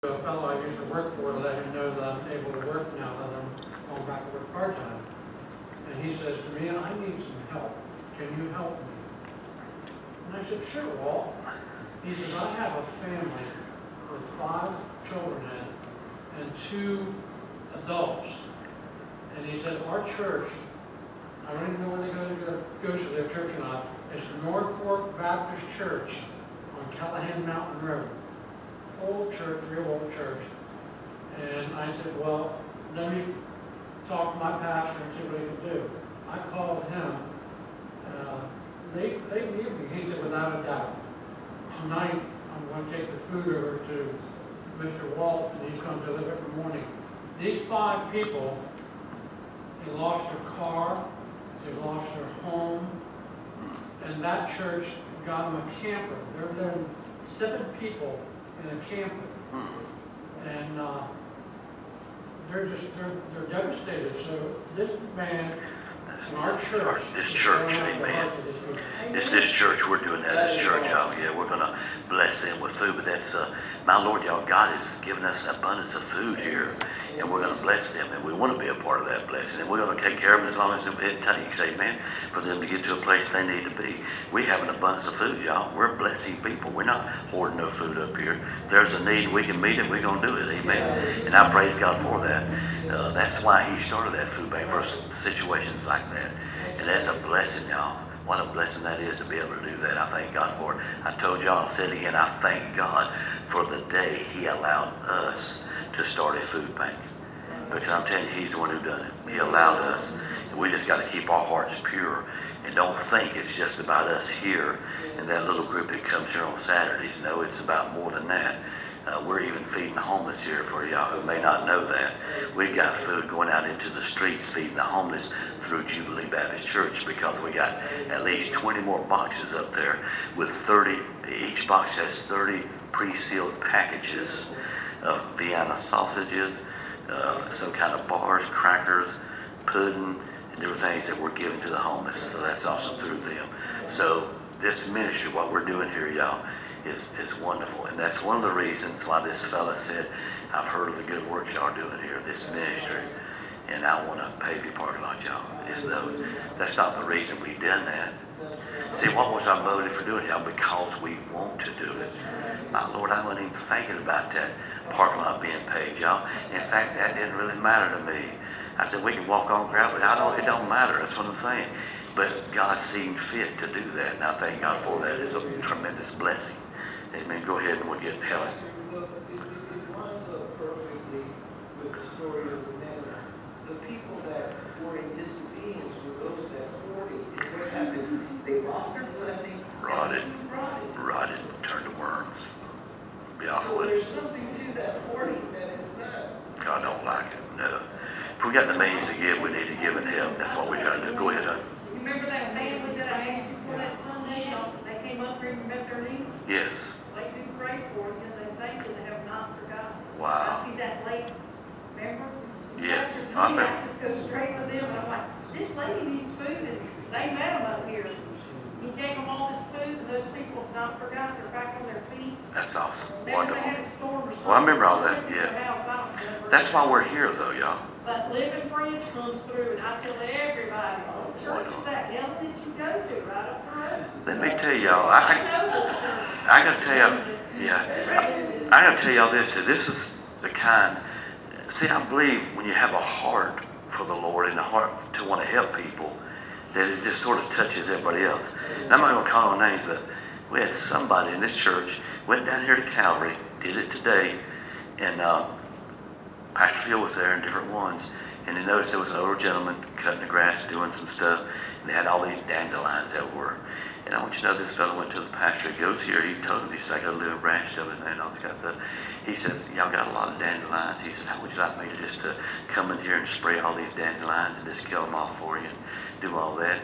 A fellow I used to work for to let him know that I'm able to work now, that I'm going back to work part-time. And he says to me, I need some help. Can you help me? And I said, sure, Walt. He says, I have a family with 5 children in it and 2 adults. And he said, our church, I don't even know when they go to their church or not, it's North Fork Baptist Church on Callahan Mountain Road. Old church, real old church. And I said, well, let me talk to my pastor and see what he can do. I called him. They need me. He said, without a doubt. Tonight, I'm going to take the food over to Mr. Walt, and he's going to deliver it in the morning. These 5 people, they lost their car, they lost their home, and that church got them a camper. There were 7 people in a camper, and they're devastated. So this man in our church, this church, amen. It's this church, we're doing that. This church, y'all, yeah, we're gonna bless them with food. But that's, my Lord, y'all, God has given us an abundance of food here, and we're gonna bless them, and we want to be a part of that blessing, and we're gonna take care of them as long as it takes, amen, for them to get to a place they need to be. We have an abundance of food, y'all. We're blessing people. We're not hoarding no food up here. If there's a need, we can meet it. We're gonna do it, amen. And I praise God for that. That's why He started that food bank for situations like that, and that's a blessing, y'all. What a blessing that is to be able to do that. I thank God for it. I told y'all, I'll say it again, I thank God for the day He allowed us to start a food bank. Because I'm telling you, He's the one who done it. He allowed us. And we just got to keep our hearts pure. And don't think it's just about us here and that little group that comes here on Saturdays. No, it's about more than that. We're even feeding the homeless here for y'all who may not know that. We've got food going out into the streets feeding the homeless through Jubilee Baptist Church, because we got at least 20 more boxes up there with 30, each box has 30 pre-sealed packages of Vienna sausages, some kind of bars, crackers, pudding, and different things that we're giving to the homeless. So that's also through them. So this ministry, what we're doing here, y'all, is wonderful. And that's one of the reasons why this fella said, I've heard of the good work y'all doing here, this ministry, and I want to pave your parking lot, y'all. That's not the reason we done that. See, what was our motive for doing it, y'all? Because we want to do it. My Lord, I wasn't even thinking about that parking lot being paved, y'all. In fact, that didn't really matter to me. I said, we can walk on gravel, but it don't matter. That's what I'm saying. But God seemed fit to do that, and I thank God for that. It's a tremendous blessing. Amen. Go ahead and we'll get Helen. It lines up perfectly with the story of the man. The people that were in disobedience were those that hoarded. And what happened? They lost their blessing. Rotted, turned to worms. So there's something to that hoarding that is not. God don't like it. No. If we got the means to give, we need to give and help. That's what we're trying to do. Go ahead, hon. Remember that family that I asked you for that Sunday? They came up here and met their needs? Yes. They do pray for you, and they thank you, they have not forgotten. Wow. I see that lady, remember? Yes, Pastor I Tony, remember. I just go straight with them, and I'm like, this lady needs food, and they met him up here. He gave them all this food, and those people have not forgotten, they're back on their feet. That's awesome. Remember Wonderful. they had a storm or something? Well, I remember all that, Something in yeah. their house, I don't remember. That's why we're here, though, y'all. But Living Branch comes through, and I tell everybody, oh, church is that hell that you go to, right up the road. Let me tell y'all, I gotta tell y'all, yeah, I gotta tell y'all this. This is the kind. See, I believe when you have a heart for the Lord and a heart to want to help people, that it just sort of touches everybody else. And I'm not gonna call on names, but we had somebody in this church went down here to Calvary, did it today, and Pastor Phil was there and different ones, and they noticed there was an older gentleman cutting the grass, doing some stuff, and they had all these dandelions that were. And I want you to know this fellow went to the pastor. He goes here. He told him, he said, I got a little branch of it, and all this kind of stuff. He says, y'all got a lot of dandelions. He said, how would you like me to just come in here and spray all these dandelions and just kill them off for you and do all that?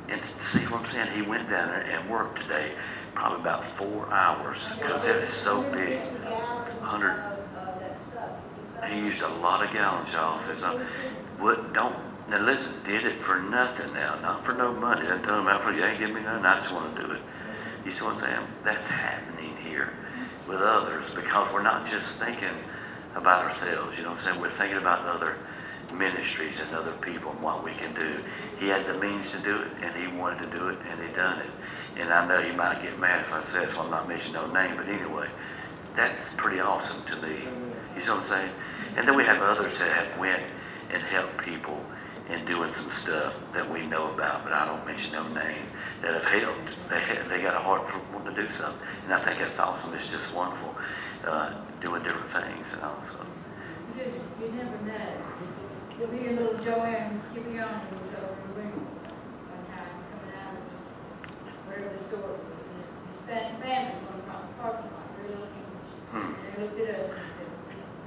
And see what I'm saying? He went down there and worked today, probably about 4 hours, because it is so big. 100. He used a lot of gallons, y'all. Now listen, did it for nothing now, not for no money. I told him, Alfred, you ain't giving me nothing, I just want to do it. You see what I'm saying? That's happening here. with others, because we're not just thinking about ourselves, you know what I'm saying? We're thinking about other ministries and other people and what we can do. He had the means to do it, and he wanted to do it, and he done it. And I know you might get mad if I say it, so I'm not mentioning no name, but anyway, that's pretty awesome to me. You see what I'm saying? And then we have others that have went and helped people in doing some stuff that we know about, but I don't mention no name, that have helped. They got a heart for wanting to do something. And I think that's awesome. It's just wonderful, doing different things and all. So. You never know. You'll be a little Joanne Skippy on who was over in Greenville one time coming out of wherever the store was. His family went across the parking lot, really looking. And they looked at us and said,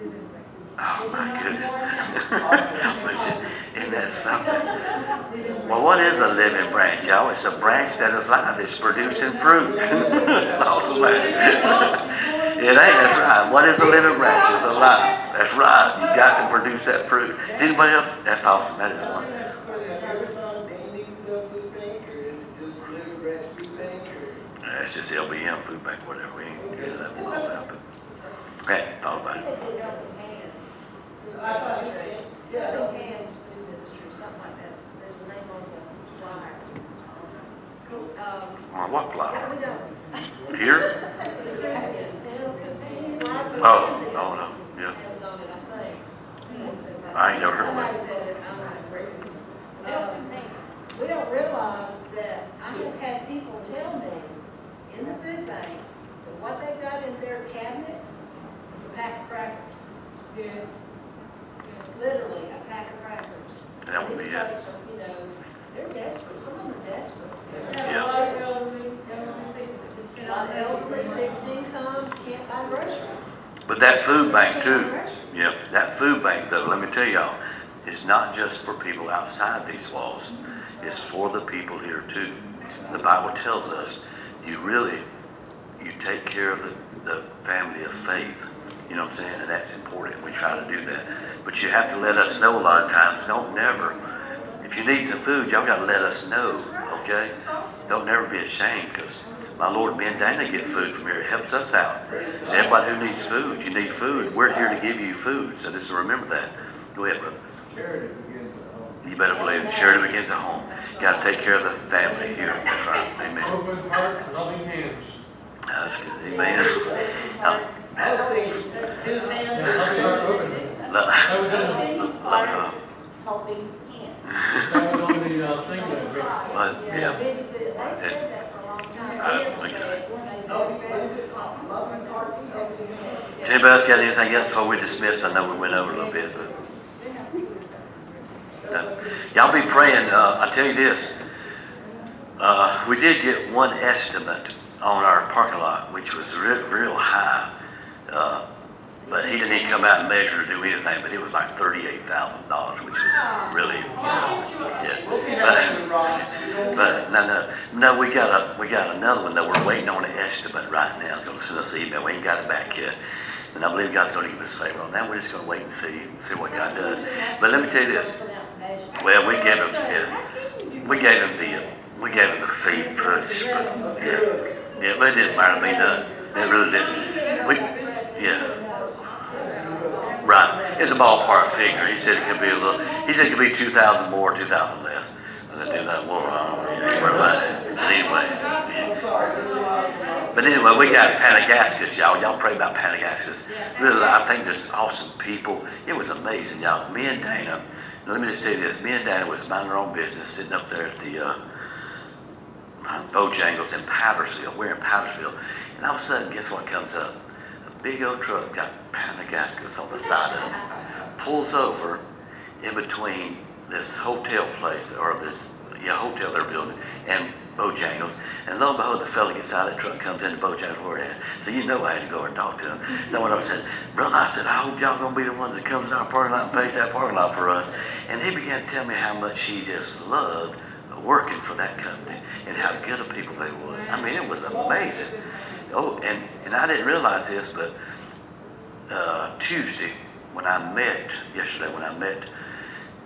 "Living breakfast." Oh my goodness. Isn't that something? Well, what is a living branch, y'all? It's a branch that is alive. It's producing fruit. That's awesome, man. It ain't, that's right. What is a living branch? It's alive. That's right. You got to produce that fruit. Is anybody else? That's awesome. That is wonderful. That's just LBM Food Bank, whatever. We ain't getting that one all out. But hey, thought about it. Helping Hands Food Ministry, something like that. There's a name on the flyer. What flower? We don't. Here? Oh, no. Yeah. Has it on it, I think. I ain't never heard of it. Somebody said it, I'm not. We don't realize that I have had people tell me in the food bank that what they've got in their cabinet is a pack of crackers. Yeah. Literally, a pack of crackers. That would be These it. folks are, you know, they're desperate. Some of them are desperate. A lot of elderly people that just A get lot out of there. elderly, fixed incomes, can't buy groceries. But that food bank too, yeah, that food bank though, let me tell y'all, it's not just for people outside these walls. It's for the people here too. The Bible tells us you take care of the family of faith. You know what I'm saying? And that's important. We try to do that. But you have to let us know a lot of times. Don't never. If you need some food, y'all got to let us know, okay? Don't never be ashamed, because my Lord, me and Dana get food from here. It helps us out. So everybody who needs food, you need food. We're here to give you food. So just remember that. Go ahead, brother. Charity begins at home. You better believe it. Charity begins at home. Got to take care of the family here. That's right. Amen. Open heart, loving hands. That's good. Amen. I was thinking, his hands Yeah, loving heart, open. That was Helping hand. that was on the thing that we. Yeah. They said that for a long time. Right, They never okay. said it when they No, did what is it called? Loving hearts, helping hands. Anybody else got anything else before we dismiss? I know we went over a little bit, but y'all be praying. I tell you this, we did get one estimate on our parking lot, which was real high. But he didn't even come out and measure or do anything, but it was like $38,000, which was really, We'll be yeah. having Ross. But no, we got another one that we're waiting on an estimate right now. It's going to send us an email. We ain't got it back yet. And I believe God's going to give us favor on that. We're just going to wait and see what God does. But let me tell you this. Well, we gave him the feed footage. But yeah, but it didn't matter to me none. It really didn't. Right. It's a ballpark figure. He said it could be it could be 2,000 more, 2,000 less. And then 2,000 more, I don't know. But anyway. Yeah. But anyway, we got Panagaskis, y'all. Y'all pray about Panagaskis. Really, I think there's awesome people. It was amazing, y'all. Me and Dana, let me just say this. Me and Dana was minding our own business, sitting up there at the Bojangles in Powdersville. We're in Powdersville. And all of a sudden, guess what comes up? A big old truck got Panagaskis on the side of it. Pulls over in between this hotel place, or this hotel they're building, and Bojangles. And lo and behold, the fella gets out of that truck, comes into Bojangles where it at. So you know I had to go over and talk to him. So when I said, brother, I said, I hope y'all gonna be the ones that comes in our parking lot and pays that parking lot for us. And he began to tell me how much he just loved working for that company and how good of people they was. I mean, it was amazing. Oh, and I didn't realize this, but Tuesday, yesterday when I met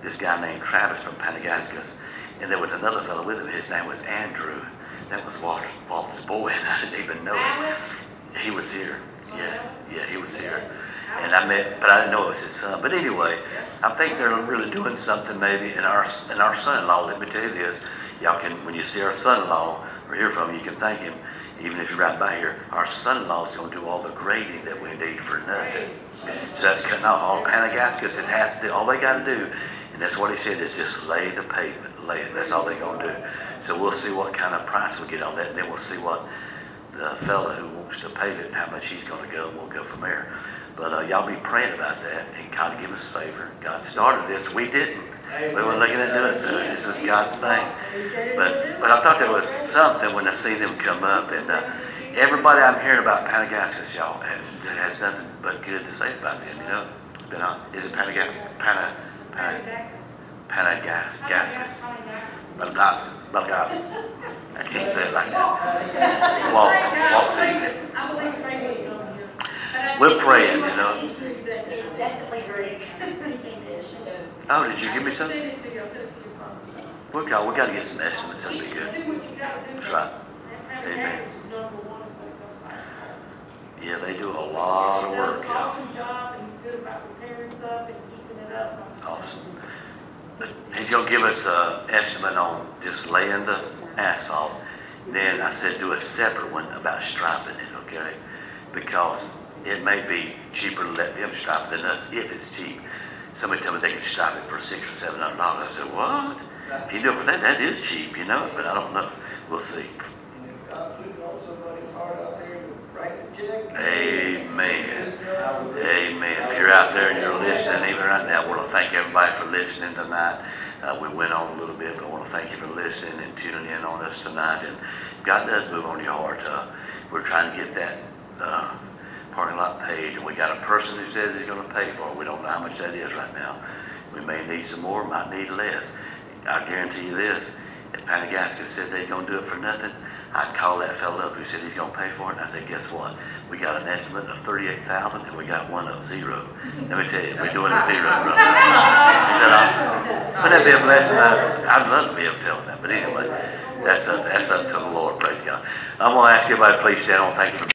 this guy named Travis from Panagaskis, and there was another fellow with him. His name was Andrew. That was Walt's boy, and I didn't even know it. He was here. Yeah, he was here. And I met, but I didn't know it was his son. But anyway, I think they're really doing something maybe. And our son-in-law, let me tell you this, y'all can, when you see our son-in-law or hear from him, you can thank him. Even if you're right by here, our son-in-law is going to do all the grading that we need for nothing. So that's cutting off all Panagascus. It has to do, all they got to do, and that's what he said, is just lay the pavement, lay it. That's all they're going to do. So we'll see what kind of price we get on that, and then we'll see what the fella who wants to pave it and how much he's going to go, and we'll go from there. But y'all be praying about that, and God give us favor. God started this. We didn't. We weren't looking at doing it, so this is God's thing. But I thought there was something when I see them come up, and everybody I'm hearing about Panagascus, y'all, has nothing but good to say about them, you know. Is it Panagascus? Panagascus. Malagasy. I can't say it like that. Walk season. I believe Frank is on here. We're praying, you know. It's definitely Greek. Oh, did you give me some? Send it to you, I'll send it to your phone. We got to get some estimates. That'd be good. Do what you gotta do. That's right. Panagascus is number one. I think. Yeah, they do a lot of work. He does an awesome job, and he's good about repairing stuff and keeping it up. Awesome. He's going to give us an estimate on just laying the asphalt. Then I said do a separate one about striping it, okay? Because it may be cheaper to let them stripe it than us if it's cheap. Somebody told me they could stripe it for $600 or $700. I said, what? If you do it for that, that is cheap, you know, but I don't know. We'll see. And if God put it on somebody's heart out there to write the check. Amen. Just know that- Amen. If you're out there and you're listening, even right now, I want to thank everybody for listening tonight. We went on a little bit, but I want to thank you for listening and tuning in on us tonight. And God does move on your heart. We're trying to get that parking lot paid, and we got a person who says he's going to pay for it. We don't know how much that is right now. We may need some more, might need less. I guarantee you this, if Panagascus said they're going to do it for nothing, I'd call that fellow up who said he's going to pay for it, and I said, guess what? We got an estimate of $38,000, and we got one of zero. Let me tell you, we're doing a zero. Isn't that awesome? Wouldn't that be a blessing? I'd love to be able to tell them that, but anyway, that's up to the Lord, praise God. I'm going to ask everybody to please stand on. Thank you for